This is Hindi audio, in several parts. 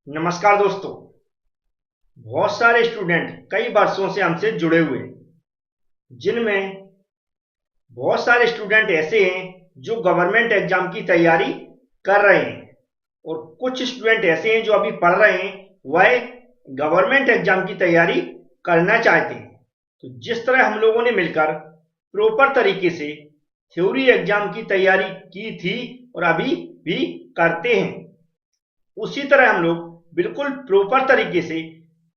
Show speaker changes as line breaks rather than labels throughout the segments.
नमस्कार दोस्तों। बहुत सारे स्टूडेंट कई वर्षों से हमसे जुड़े हुए हैं, जिनमें बहुत सारे स्टूडेंट ऐसे हैं जो गवर्नमेंट एग्जाम की तैयारी कर रहे हैं और कुछ स्टूडेंट ऐसे हैं जो अभी पढ़ रहे हैं, वह गवर्नमेंट एग्जाम की तैयारी करना चाहते हैं। तो जिस तरह हम लोगों ने मिलकर प्रॉपर तरीके से थ्योरी एग्जाम की तैयारी की थी और अभी भी करते हैं, उसी तरह हम लोग बिल्कुल प्रॉपर तरीके से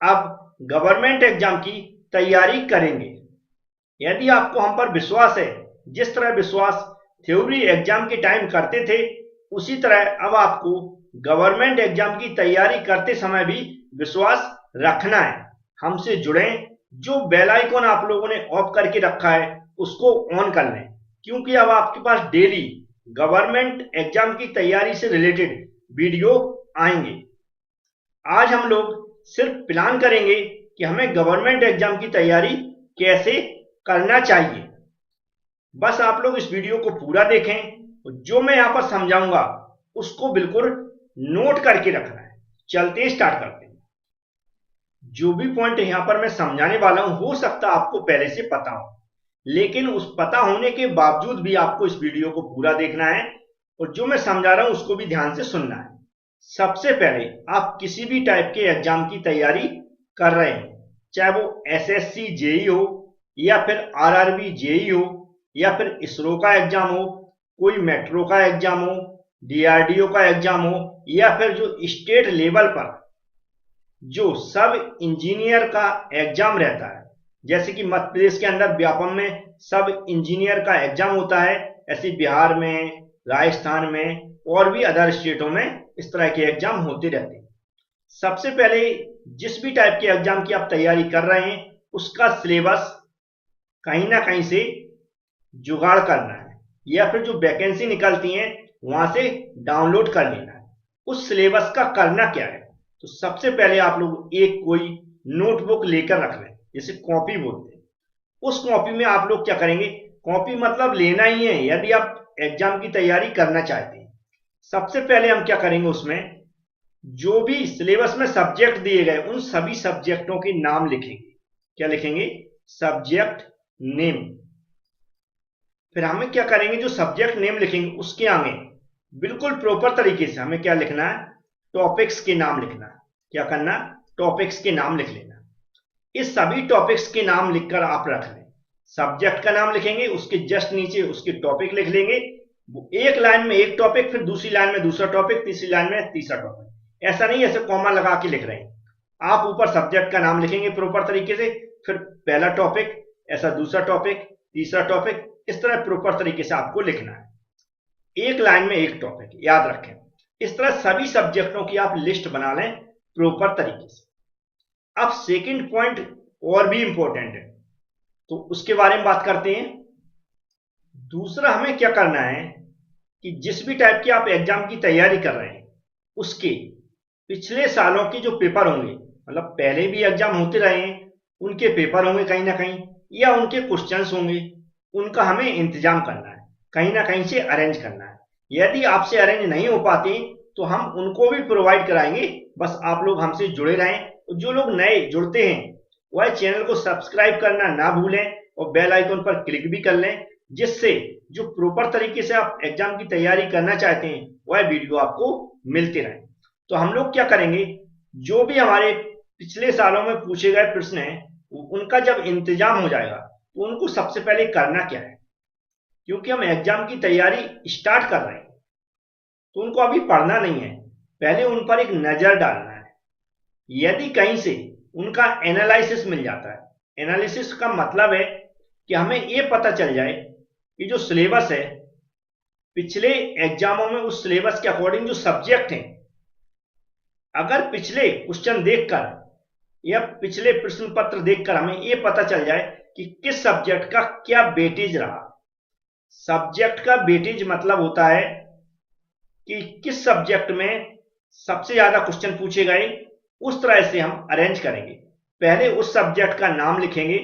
अब गवर्नमेंट एग्जाम की तैयारी करेंगे। यदि आपको हम पर विश्वास है, जिस तरह विश्वास थ्योरी एग्जाम के टाइम करते थे, उसी तरह अब आपको गवर्नमेंट एग्जाम की तैयारी करते समय भी विश्वास रखना है। हमसे जुड़ें, जो बेल आइकॉन आप लोगों ने ऑफ करके रखा है उसको ऑन कर लें, क्योंकि अब आपके पास डेली गवर्नमेंट एग्जाम की तैयारी से रिलेटेड वीडियो आएंगे। आज हम लोग सिर्फ प्लान करेंगे कि हमें गवर्नमेंट एग्जाम की तैयारी कैसे करना चाहिए। बस आप लोग इस वीडियो को पूरा देखें और जो मैं यहां पर समझाऊंगा उसको बिल्कुल नोट करके रखना है। चलते स्टार्ट करते हैं। जो भी पॉइंट यहां पर मैं समझाने वाला हूं, हो सकता आपको पहले से पता हो, लेकिन उस पता होने के बावजूद भी आपको इस वीडियो को पूरा देखना है और जो मैं समझा रहा हूं उसको भी ध्यान से सुनना है। सबसे पहले आप किसी भी टाइप के एग्जाम की तैयारी कर रहे हैं, चाहे वो एसएससी जेई हो या फिर आरआरबी जेई हो या फिर इसरो का एग्जाम हो, कोई मेट्रो का एग्जाम हो, डीआरडीओ का एग्जाम हो, या फिर जो स्टेट लेवल पर जो सब इंजीनियर का एग्जाम रहता है, जैसे कि मध्य प्रदेश के अंदर व्यापम में सब इंजीनियर का एग्जाम होता है, ऐसे बिहार में, राजस्थान में और भी अदर स्टेटों में इस तरह के एग्जाम होते रहते हैं। सबसे पहले जिस भी टाइप के एग्जाम की आप तैयारी कर रहे हैं, उसका सिलेबस कहीं ना कहीं से जुगाड़ करना है या फिर जो वैकेंसी निकलती हैं वहां से डाउनलोड कर लेना है। उस सिलेबस का करना क्या है, तो सबसे पहले आप लोग एक कोई नोटबुक लेकर रख लें, जिसे कॉपी बोलते हैं। उस कॉपी में आप लोग क्या करेंगे, कॉपी मतलब लेना ही है यदि आप एग्जाम की तैयारी करना चाहते हैं। सबसे पहले हम क्या करेंगे, उसमें जो भी सिलेबस में सब्जेक्ट दिए गए उन सभी सब्जेक्टों के नाम लिखेंगे। क्या लिखेंगे, सब्जेक्ट नेम। फिर हमें क्या करेंगे, जो सब्जेक्ट नेम लिखेंगे उसके आगे बिल्कुल प्रॉपर तरीके से हमें क्या लिखना है, टॉपिक्स के नाम लिखना है। क्या करना, टॉपिक्स के नाम लिख लेना। इस सभी टॉपिक्स के नाम लिखकर आप रख लें। सब्जेक्ट का नाम लिखेंगे, उसके जस्ट नीचे उसके टॉपिक लिख लेंगे। एक लाइन में एक टॉपिक, फिर दूसरी लाइन में दूसरा टॉपिक, तीसरी लाइन में तीसरा टॉपिक। ऐसा नहीं ऐसे कॉमा लगा के लिख रहे हैं। आप ऊपर सब्जेक्ट का नाम लिखेंगे प्रॉपर तरीके से, फिर पहला टॉपिक, ऐसा दूसरा टॉपिक, तीसरा टॉपिक, इस तरह प्रॉपर तरीके से आपको लिखना है। एक लाइन में एक टॉपिक, याद रखें। इस तरह सभी सब्जेक्टों की आप लिस्ट बना लें प्रॉपर तरीके से। अब सेकंड पॉइंट और भी इंपॉर्टेंट है, तो उसके बारे में बात करते हैं। दूसरा हमें क्या करना है कि जिस भी टाइप की आप एग्जाम की तैयारी कर रहे हैं, उसके पिछले सालों के जो पेपर होंगे, मतलब पहले भी एग्जाम होते रहे हैं, उनके पेपर होंगे कहीं ना कहीं, या उनके क्वेश्चंस होंगे, उनका हमें इंतजाम करना है, कहीं ना कहीं से अरेंज करना है। यदि आपसे अरेंज नहीं हो पाते तो हम उनको भी प्रोवाइड कराएंगे। बस आप लोग हमसे जुड़े रहें। जो लोग नए जुड़ते हैं वह चैनल को सब्सक्राइब करना ना भूलें और बेल आइकन पर क्लिक भी कर लें, जिससे जो प्रॉपर तरीके से आप एग्जाम की तैयारी करना चाहते हैं वह वीडियो आपको मिलते रहे। तो हम लोग क्या करेंगे, जो भी हमारे पिछले सालों में पूछे गए प्रश्न हैं उनका जब इंतजाम हो जाएगा तो उनको सबसे पहले करना क्या है, क्योंकि हम एग्जाम की तैयारी स्टार्ट कर रहे हैं तो उनको अभी पढ़ना नहीं है, पहले उन पर एक नजर डालना है। यदि कहीं से उनका एनालिसिस मिल जाता है, एनालिसिस का मतलब है कि हमें यह पता चल जाए कि जो सिलेबस है पिछले एग्जामों में उस सिलेबस के अकॉर्डिंग जो सब्जेक्ट हैं, अगर पिछले क्वेश्चन देखकर या पिछले प्रश्न पत्र देखकर हमें यह पता चल जाए कि किस सब्जेक्ट का क्या वेटेज रहा। सब्जेक्ट का वेटेज मतलब होता है कि किस सब्जेक्ट में सबसे ज्यादा क्वेश्चन पूछे गए, उस तरह से हम अरेंज करेंगे। पहले उस सब्जेक्ट का नाम लिखेंगे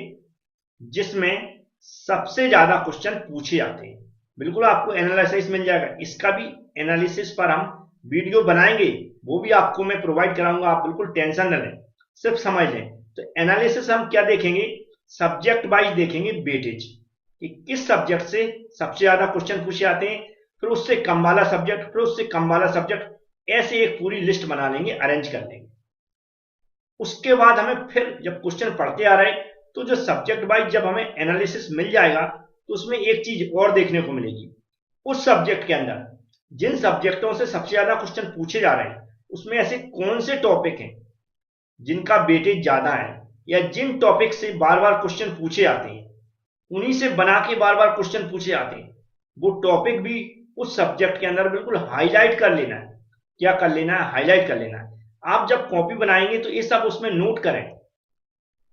जिसमें सबसे ज्यादा क्वेश्चन पूछे जाते हैं। बिल्कुल आपको एनालिसिस मिल जाएगा, इसका भी एनालिसिस पर हम वीडियो बनाएंगे वो भी आपको मैं प्रोवाइड कराऊंगा, आप बिल्कुल टेंशन न लें, सिर्फ समझ लें। तो एनालिसिस हम क्या देखेंगे, सब्जेक्ट वाइज देखेंगे वेटेज कि किस सब्जेक्ट से सबसे ज्यादा क्वेश्चन पूछे आते हैं, फिर उससे कम वाला सब्जेक्ट, फिर उससे कम वाला सब्जेक्ट, ऐसे एक पूरी लिस्ट बना लेंगे, अरेंज कर लेंगे। उसके बाद हमें फिर जब क्वेश्चन पढ़ते आ रहे तो जो सब्जेक्ट वाइज जब हमें एनालिसिस मिल जाएगा तो उसमें एक चीज और देखने को मिलेगी, उस सब्जेक्ट के अंदर जिन सब्जेक्टों से सबसे ज्यादा क्वेश्चन पूछे जा रहे हैं उसमें ऐसे कौन से टॉपिक हैं जिनका वेटेज ज्यादा है, या जिन टॉपिक से बार बार क्वेश्चन पूछे आते हैं, उन्हीं से बना के बार बार क्वेश्चन पूछे आते हैं, वो टॉपिक भी उस सब्जेक्ट के अंदर बिल्कुल हाईलाइट कर लेना है। क्या कर लेना है, हाईलाइट कर लेना है। आप जब कॉपी बनाएंगे तो ये सब उसमें नोट करें,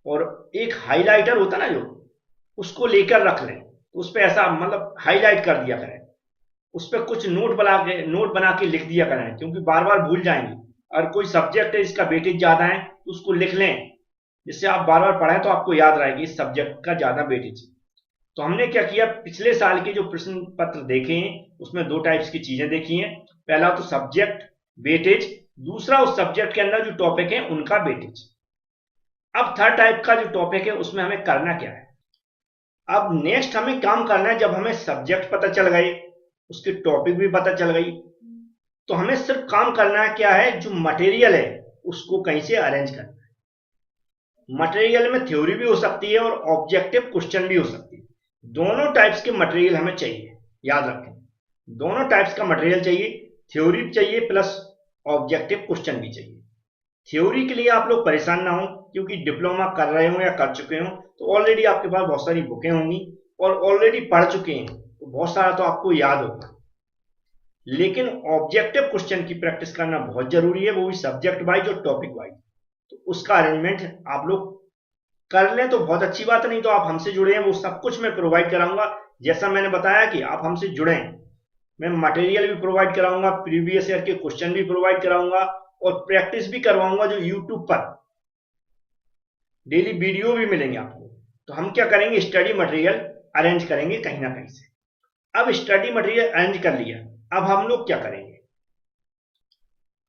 और एक हाईलाइटर होता ना जो, उसको लेकर रख लें, उस पर ऐसा मतलब हाईलाइट कर दिया करें, उस पर कुछ नोट बना के लिख दिया करें, क्योंकि बार बार भूल जाएंगे। अगर कोई सब्जेक्ट है जिसका वेटेज ज्यादा है तो उसको लिख लें, जिससे आप बार बार पढ़ें तो आपको याद रहेगी इस सब्जेक्ट का ज्यादा वेटेज। तो हमने क्या किया, पिछले साल के जो प्रश्न पत्र देखे हैं उसमें दो टाइप्स की चीजें देखी हैं। पहला तो सब्जेक्ट वेटेज, दूसरा उस सब्जेक्ट के अंदर जो टॉपिक है उनका वेटेज। अब थर्ड टाइप का जो टॉपिक है उसमें हमें करना क्या है, अब नेक्स्ट हमें काम करना है, जब हमें सब्जेक्ट पता चल गए, उसके टॉपिक भी पता चल गई, तो हमें सिर्फ काम करना है क्या है, जो मटेरियल है उसको कहीं से अरेंज करना है। मटेरियल में थ्योरी भी हो सकती है और ऑब्जेक्टिव क्वेश्चन भी हो सकती है, दोनों टाइप्स के मटेरियल हमें चाहिए, याद रखें, दोनों टाइप्स का मटेरियल चाहिए, थ्योरी भी चाहिए प्लस ऑब्जेक्टिव क्वेश्चन भी चाहिए। थ्योरी के लिए आप लोग परेशान ना हो, क्योंकि डिप्लोमा कर रहे हो या कर चुके हो तो ऑलरेडी आपके पास बहुत सारी बुकें होंगी और ऑलरेडी पढ़ चुके हैं, तो बहुत सारा तो आपको याद होगा। लेकिन ऑब्जेक्टिव क्वेश्चन की प्रैक्टिस करना बहुत जरूरी है, वो भी सब्जेक्ट वाइज और टॉपिक वाइज। तो उसका अरेंजमेंट आप लोग कर लें तो बहुत अच्छी बात है, नहीं तो आप हमसे जुड़े हैं वो सब कुछ मैं प्रोवाइड कराऊंगा। जैसा मैंने बताया कि आप हमसे जुड़े, मैं मटेरियल भी प्रोवाइड कराऊंगा, प्रीवियस ईयर के क्वेश्चन भी प्रोवाइड कराऊंगा, और प्रैक्टिस भी करवाऊंगा जो यूट्यूब पर डेली वीडियो भी मिलेंगे आपको। तो हम क्या करेंगे, स्टडी मटेरियल अरेंज करेंगे कहीं ना कहीं से। अब स्टडी मटेरियल अरेंज कर लिया, अब हम लोग क्या करेंगे,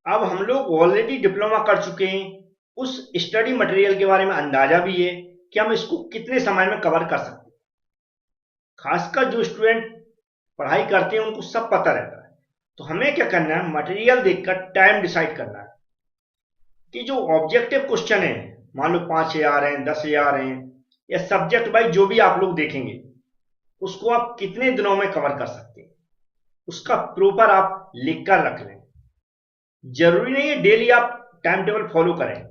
अब हम लोग ऑलरेडी डिप्लोमा कर चुके हैं, उस स्टडी मटेरियल के बारे में अंदाजा भी है कि हम इसको कितने समय में कवर कर सकते हैं। खासकर जो स्टूडेंट पढ़ाई करते हैं उनको सब पता रहता है। तो हमें क्या करना है, मटेरियल देखकर टाइम डिसाइड करना है कि जो ऑब्जेक्टिव क्वेश्चन है, मान लो 5,000 हैं, 10,000 हैं, या सब्जेक्ट वाइज जो भी आप लोग देखेंगे, उसको आप कितने दिनों में कवर कर सकते हैं, उसका प्रॉपर आप लिख कर रख लें। जरूरी नहीं है डेली आप टाइम टेबल फॉलो करें,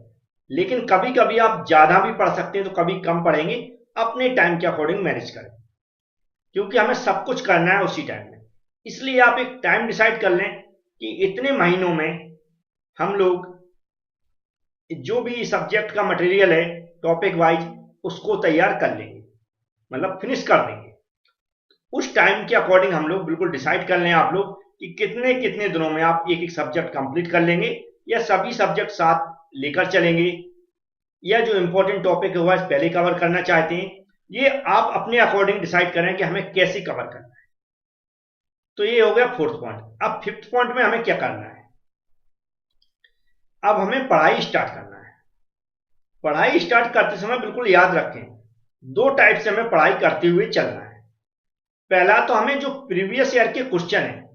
लेकिन कभी कभी आप ज्यादा भी पढ़ सकते हैं तो कभी कम पढ़ेंगे, अपने टाइम के अकॉर्डिंग मैनेज करें, क्योंकि हमें सब कुछ करना है उसी टाइम में। इसलिए आप एक टाइम डिसाइड कर लें कि इतने महीनों में हम लोग जो भी सब्जेक्ट का मटेरियल है टॉपिक वाइज उसको तैयार कर लेंगे, मतलब फिनिश कर देंगे। उस टाइम के अकॉर्डिंग हम लोग बिल्कुल डिसाइड कर लें आप लोग कि कितने कितने दिनों में आप एक एक सब्जेक्ट कंप्लीट कर लेंगे, या सभी सब्जेक्ट साथ लेकर चलेंगे, या जो इंपॉर्टेंट टॉपिक है वह पहले कवर करना चाहते हैं। ये आप अपने अकॉर्डिंग डिसाइड करें कि हमें कैसे कवर करना है। तो ये हो गया फोर्थ पॉइंट। अब फिफ्थ पॉइंट में हमें क्या करना है, अब हमें पढ़ाई स्टार्ट करना है। पढ़ाई स्टार्ट करते समय बिल्कुल याद रखें, दो टाइप से हमें पढ़ाई करते हुए चलना है। पहला तो हमें जो प्रीवियस ईयर के क्वेश्चन है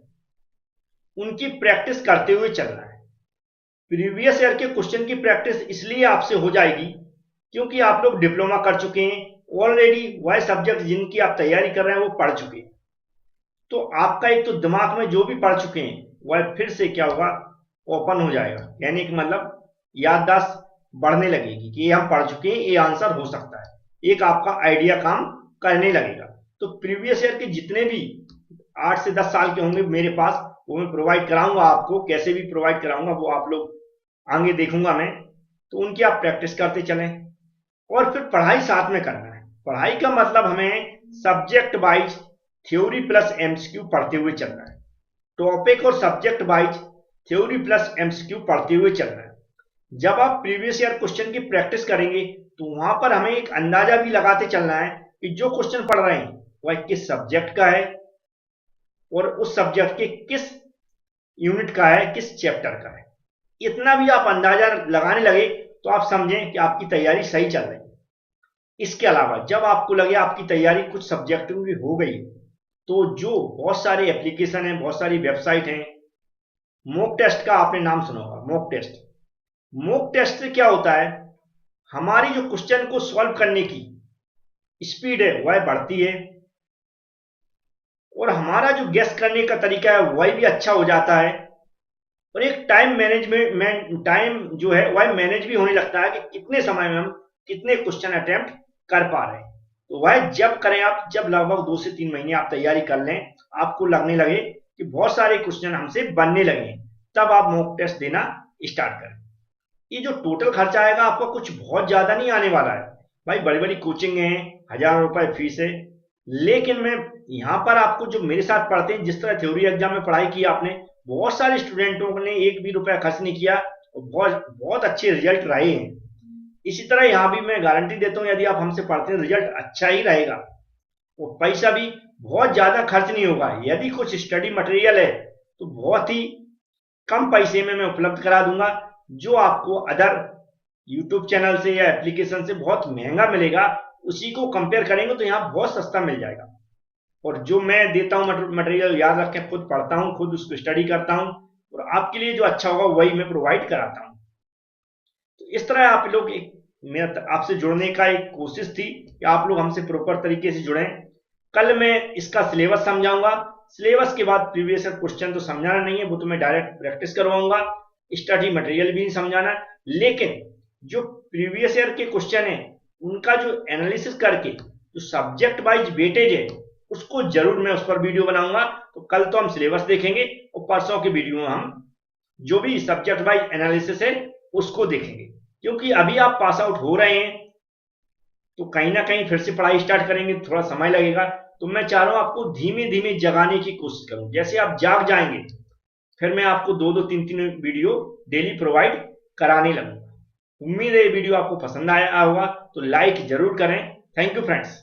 उनकी प्रैक्टिस करते हुए चलना है। प्रीवियस ईयर के क्वेश्चन की प्रैक्टिस इसलिए आपसे हो जाएगी क्योंकि आप लोग डिप्लोमा कर चुके हैं, ऑलरेडी वह सब्जेक्ट जिनकी आप तैयारी कर रहे हैं वो पढ़ चुके हैं। तो आपका एक तो दिमाग में जो भी पढ़ चुके हैं वह फिर से क्या होगा, ओपन हो जाएगा, यानी कि मतलब याददाश्त बढ़ने लगेगी कि ये हम पढ़ चुके हैं, ये आंसर हो सकता है, एक आपका आइडिया काम करने लगेगा। तो प्रीवियस ईयर के जितने भी 8 से 10 साल के होंगे मेरे पास, वो मैं प्रोवाइड कराऊंगा आपको, कैसे भी प्रोवाइड कराऊंगा वो आप लोग आगे देखूंगा मैं। तो उनकी आप प्रैक्टिस करते चलें, और फिर पढ़ाई साथ में करना है। पढ़ाई का मतलब हमें subject wise theory plus MCQ पढ़ते हुए चलना है, टॉपिक और subject wise theory plus MCQ पढ़ते हुए चलना है। जब आप प्रीवियस ईयर क्वेश्चन की प्रैक्टिस करेंगे तो वहां पर हमें एक अंदाजा भी लगाते चलना है कि जो क्वेश्चन पढ़ रहे हैं वह किस सब्जेक्ट का है और उस सब्जेक्ट के किस यूनिट का है, किस चैप्टर का है। इतना भी आप अंदाजा लगाने लगे तो आप समझें कि आपकी तैयारी सही चल रही है। इसके अलावा जब आपको लगे आपकी तैयारी कुछ सब्जेक्ट में भी हो गई, तो जो बहुत सारे एप्लीकेशन हैं, बहुत सारी वेबसाइट हैं, मॉक टेस्ट का आपने नाम सुना होगा। मॉक टेस्ट, मॉक टेस्ट से क्या होता है, हमारी जो क्वेश्चन को सॉल्व करने की स्पीड है वह बढ़ती है, और हमारा जो गेस करने का तरीका है वह भी अच्छा हो जाता है, और एक टाइम मैनेजमेंट, टाइम जो है वह मैनेज भी होने लगता है कि कितने समय में हम कितने क्वेश्चन अटेम्प्ट कर पा रहे हैं। तो वह जब करें आप, जब लगभग 2 से 3 महीने आप तैयारी कर लें, आपको लगने लगे कि बहुत सारे क्वेश्चन हमसे बनने लगे हैं, तब आप मॉक टेस्ट देना स्टार्ट करें। ये जो टोटल खर्चा आएगा आपका कुछ बहुत ज्यादा नहीं आने वाला है भाई। बड़ी बड़ी कोचिंग है, हजारों रुपए फीस है, लेकिन मैं यहाँ पर आपको, जो मेरे साथ पढ़ते हैं, जिस तरह थ्योरी एग्जाम में पढ़ाई की आपने, बहुत सारे स्टूडेंटों ने एक भी रुपया खर्च नहीं किया और बहुत बहुत अच्छे रिजल्ट रहे हैं। इसी तरह यहाँ भी मैं गारंटी देता हूँ, यदि आप हमसे पढ़ते हैं रिजल्ट अच्छा ही रहेगा, और पैसा भी बहुत ज्यादा खर्च नहीं होगा। यदि कुछ स्टडी मटेरियल है तो बहुत ही कम पैसे में मैं उपलब्ध करा दूंगा, जो आपको अदर यूट्यूब चैनल से या एप्लीकेशन से बहुत महंगा मिलेगा, उसी को कंपेयर करेंगे तो यहाँ बहुत सस्ता मिल जाएगा। और जो मैं देता हूँ मटेरियल, याद रखें, खुद पढ़ता हूँ, खुद उसको स्टडी करता हूँ, और आपके लिए जो अच्छा होगा वही मैं प्रोवाइड कराता हूँ। तो इस तरह आप लोग, एक मेरा आपसे जुड़ने का एक कोशिश थी कि आप लोग हमसे प्रॉपर तरीके से जुड़ें। कल मैं इसका सिलेबस समझाऊंगा, सिलेबस के बाद प्रीवियस ईयर क्वेश्चन तो समझाना नहीं है, वो तो मैं डायरेक्ट प्रैक्टिस करवाऊंगा, स्टडी मटेरियल भी नहीं समझाना, लेकिन जो प्रीवियस ईयर के क्वेश्चन है उनका जो एनालिसिस करके जो सब्जेक्ट वाइज वेटेज है उसको जरूर मैं उस पर वीडियो बनाऊंगा। तो कल तो हम सिलेबस देखेंगे, और परसों के वीडियो में हम जो भी सब्जेक्ट वाइज एनालिसिस है उसको देखेंगे, क्योंकि अभी आप पास आउट हो रहे हैं तो कहीं ना कहीं फिर से पढ़ाई स्टार्ट करेंगे, थोड़ा समय लगेगा। तो मैं चाह रहा हूं आपको धीमे धीमे जगाने की कोशिश करूं, जैसे आप जाग जाएंगे फिर मैं आपको 2-2 3-3 वीडियो डेली प्रोवाइड कराने लगूंगा। उम्मीद है ये वीडियो आपको पसंद आया होगा, तो लाइक जरूर करें। Thank you friends.